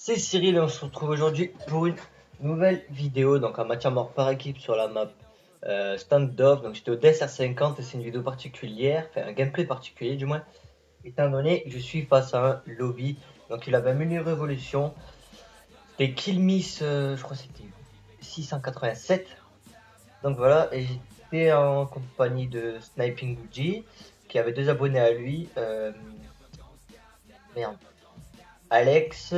C'est Cyril et on se retrouve aujourd'hui pour une nouvelle vidéo, donc un match à mort par équipe sur la map Standoff. Donc j'étais au DSR50 et c'est une vidéo particulière, enfin un gameplay particulier du moins, étant donné que je suis face à un lobby. Donc il avait un menu révolution, c'était Killmiss, je crois que c'était 687. Donc voilà, et j'étais en compagnie de Sniping Bougie, qui avait deux abonnés à lui, merde, Alex,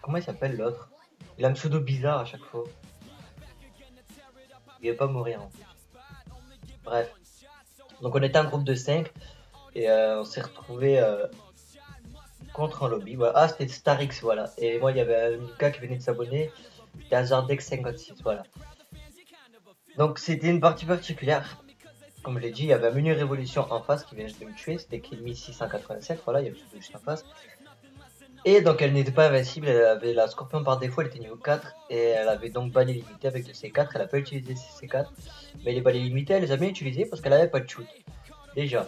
comment il s'appelle l'autre? Il a un pseudo bizarre à chaque fois. Il veut pas mourir en plus. Bref. Donc on était un groupe de 5 et on s'est retrouvé contre un lobby. Voilà. Ah, c'était Starix, voilà. Et moi, il y avait un gars qui venait de s'abonner. C'était Hazardex56, voilà. Donc c'était une partie particulière. Comme je l'ai dit, il y avait un menu révolution en face qui venait de me tuer. C'était Killme 687, voilà, il y avait juste en face. Et donc elle n'était pas invincible, elle avait la scorpion par défaut, elle était niveau 4 et elle avait donc balai limité avec le C4, elle n'a pas utilisé ses C4, mais les balais limités elle les a bien utilisés parce qu'elle avait pas de shoot, déjà.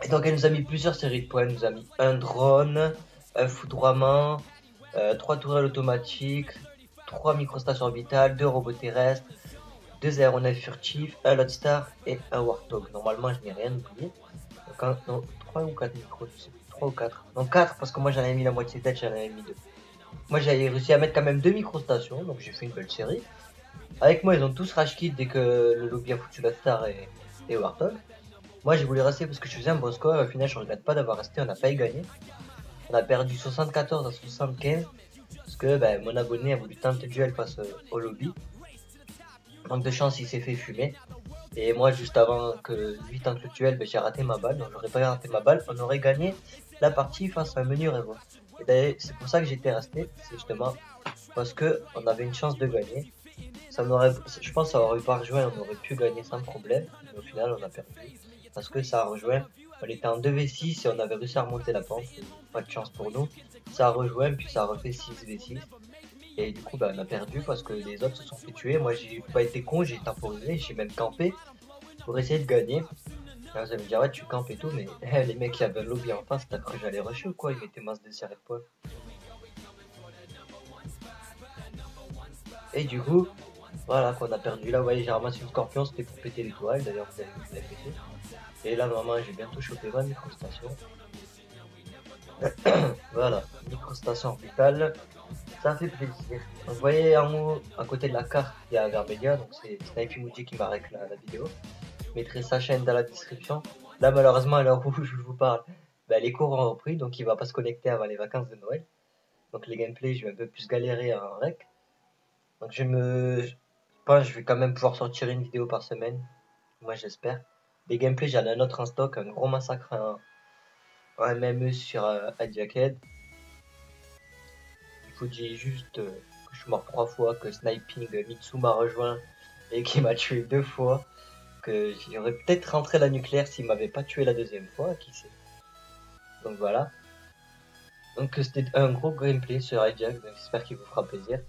Et donc elle nous a mis plusieurs séries de points, elle nous a mis un drone, un foudroiement, 3 tourelles automatiques, 3 microstations orbitales, 2 robots terrestres, 2 aéronefs furtifs, un Lodestar et un Warthog. Normalement je n'ai rien oublié. Donc non, 3 ou 4 micros, je sais plus, 3 ou 4. Non 4 parce que moi j'en avais mis la moitié tête, j'en avais mis 2. Moi j'avais réussi à mettre quand même 2 microstations, donc j'ai fait une belle série. Avec moi ils ont tous rage kit dès que le lobby a foutu Lodestar et Warthog. Moi j'ai voulu rester parce que je faisais un bon score et au final je regrette pas d'avoir resté, on n'a pas gagné. On a perdu 74 à 75 parce que ben, mon abonné a voulu tenter le duel face au lobby. Manque de chance, il s'est fait fumer. Et moi, juste avant que lui tente le duel, ben, j'ai raté ma balle. Donc j'aurais pas raté ma balle, on aurait gagné la partie face à un menu Revo. Et d'ailleurs, c'est pour ça que j'étais resté, c'est justement parce que on avait une chance de gagner. Ça m'aurait, je pense, que ça aurait pas rejoint, on aurait pu gagner sans problème. Mais au final, on a perdu parce que ça a rejoint. On était en 2v6 et on avait réussi à remonter la pente. Pas de chance pour nous. Ça a rejoint, puis ça a refait 6v6. Et du coup, bah, on a perdu parce que les autres se sont fait tuer. Moi, j'ai pas été con, j'ai temporisé, j'ai même campé pour essayer de gagner. Là, vous allez me dire, ouais, tu campes et tout, mais les mecs qui avaient un lobby en face, t'as cru que j'allais rusher ou quoi? Ils mettaient masse de serré de points. Et du coup, voilà qu'on a perdu. Là, vous voyez, j'ai ramassé une scorpion, c'était pour péter l'étoile. D'ailleurs, vous avez vu que je l'ai pété. Et là, normalement, j'ai bientôt chopé ma microstation. Voilà, microstation orbitale. Ça fait plaisir. Donc, vous voyez en haut, à côté de la carte, il y a Verbelia, donc c'est Sniping Muji qui m'a réclamé la vidéo. Je mettrai sa chaîne dans la description. Là, malheureusement, à l'heure où je vous parle, bah, les cours ont repris, donc il va pas se connecter avant les vacances de Noël. Donc les gameplays, je vais un peu plus galérer en rec. Donc je pense que je vais quand même pouvoir sortir une vidéo par semaine. Moi, j'espère. Les gameplays, j'en ai un autre en stock, un gros massacre en MME sur Adjacked. Il faut dire juste que je suis mort 3 fois, que Sniping Mitsu m'a rejoint et qu'il m'a tué 2 fois. Que j'aurais peut-être rentré la nucléaire s'il m'avait pas tué la deuxième fois, qui sait. Donc voilà. Donc c'était un gros gameplay sur Hijack, donc j'espère qu'il vous fera plaisir.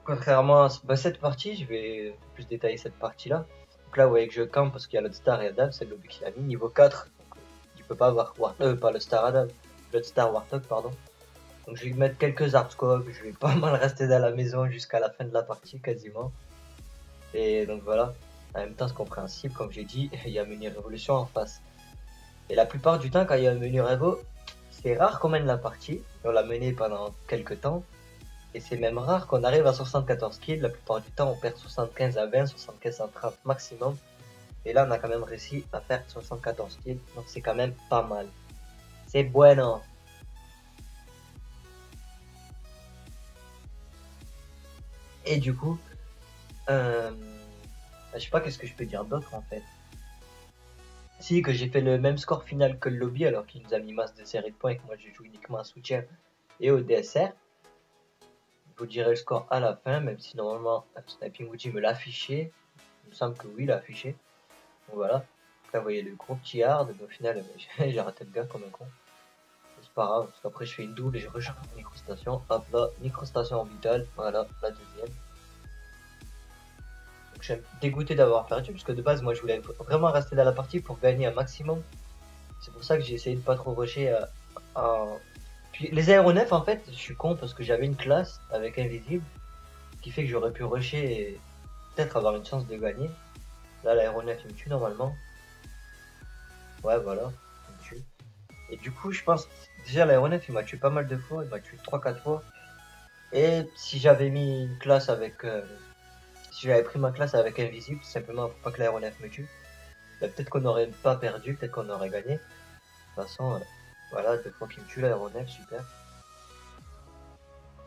Contrairement à cette partie, je vais plus détailler cette partie-là. Donc là, vous voyez que je campe parce qu'il y a Lodestar et Adam, c'est le lobby qu'il a mis, niveau 4. Donc, tu peux pas avoir pas Lodestar Adam, Lodestar Warthog, pardon. Donc je vais mettre quelques artscopes, je vais pas mal rester dans la maison jusqu'à la fin de la partie quasiment. Et donc voilà, en même temps c'est compréhensible, comme j'ai dit, il y a un menu révolution en face. Et la plupart du temps quand il y a un menu révo, c'est rare qu'on mène la partie, on l'a mené pendant quelques temps. Et c'est même rare qu'on arrive à 74 kills, la plupart du temps on perd 75 à 20, 75 à 30 maximum. Et là on a quand même réussi à faire 74 kills, donc c'est quand même pas mal. C'est bueno. Et du coup, je sais pas qu'est-ce que je peux dire d'autre en fait. Si, que j'ai fait le même score final que le lobby alors qu'il nous a mis masse de série de points et que moi je joue uniquement à soutien et au DSR. Je vous dirai le score à la fin, même si normalement Sniping Woody me l'a affiché. Il me semble que oui, il l'a affiché. Donc voilà. Là, vous voyez le gros petit hard, mais au final, j'ai raté le gars comme un con. C'est pas grave, parce qu'après je fais une double et je recharge la microstation. Hop là, microstation orbitale, voilà, la deuxième. Donc je suis dégoûté d'avoir perdu, parce que de base, moi je voulais vraiment rester dans la partie pour gagner un maximum. C'est pour ça que j'ai essayé de pas trop rusher Puis les aéronefs, en fait, je suis con parce que j'avais une classe avec invisible qui fait que j'aurais pu rusher et peut-être avoir une chance de gagner. Là, l'aéronef, il me tue normalement. Ouais, voilà, il me tue. Et du coup, je pense, déjà, l'aéronef, il m'a tué pas mal de fois, il m'a tué 3-4 fois. Et si j'avais mis une classe avec. Si j'avais pris ma classe avec invisible, tout simplement pour pas que l'aéronef me tue, bah, peut-être qu'on n'aurait pas perdu, peut-être qu'on aurait gagné. De toute façon, voilà, 2 fois qu'il me tue l'aéronef, super.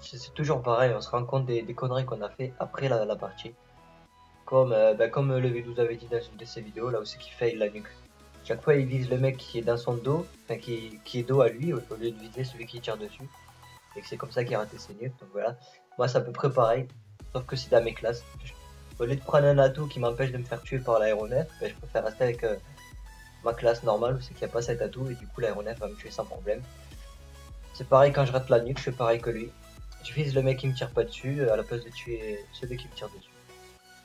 C'est toujours pareil, on se rend compte des conneries qu'on a fait après la partie. Comme le V12 avait dit dans une de ses vidéos, là où c'est qu'il fail la nuque. Chaque fois, il vise le mec qui est dans son dos, enfin qui est dos à lui, au lieu de viser celui qui tire dessus. Et que c'est comme ça qu'il a raté ses nuques. Donc voilà, moi c'est à peu près pareil, sauf que c'est dans mes classes. Au lieu de prendre un atout qui m'empêche de me faire tuer par l'aéronef, ben, je préfère rester avec ma classe normale où c'est qu'il n'y a pas cet atout et du coup l'aéronef va me tuer sans problème. C'est pareil quand je rate la nuque, je fais pareil que lui. Je vise le mec qui me tire pas dessus à la place de tuer celui qui me tire dessus.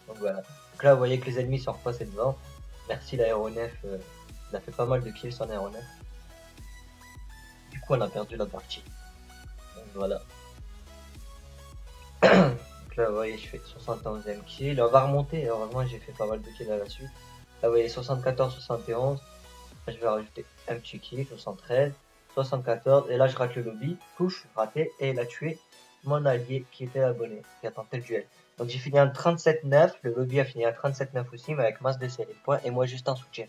Donc voilà. Donc là, vous voyez que les ennemis sont repassés devant. Merci l'aéronef, il a fait pas mal de kills son aéronef. Du coup, on a perdu la partie. Donc voilà. Donc là, vous voyez, je fais 71e kill. On va remonter. Heureusement, j'ai fait pas mal de kills à la suite. Là, vous voyez, 74, 71. Là, je vais rajouter un petit kill, 73, 74. Et là, je rate le lobby. Touche, raté. Et il a tué mon allié qui était abonné, qui a tenté le duel. Donc j'ai fini en 37-9. Le lobby a fini à 37-9 aussi, mais avec masse de série de points. Et moi, juste en soutien.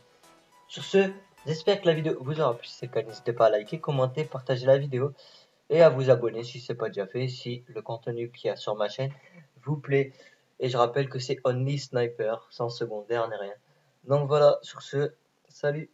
Sur ce, j'espère que la vidéo vous aura plu. Si c'est le cas, n'hésitez pas à liker, commenter, partager la vidéo et à vous abonner si ce n'est pas déjà fait, si le contenu qu'il y a sur ma chaîne vous plaît. Et je rappelle que c'est Only Sniper, sans secondaire ni rien. Donc voilà, sur ce, salut.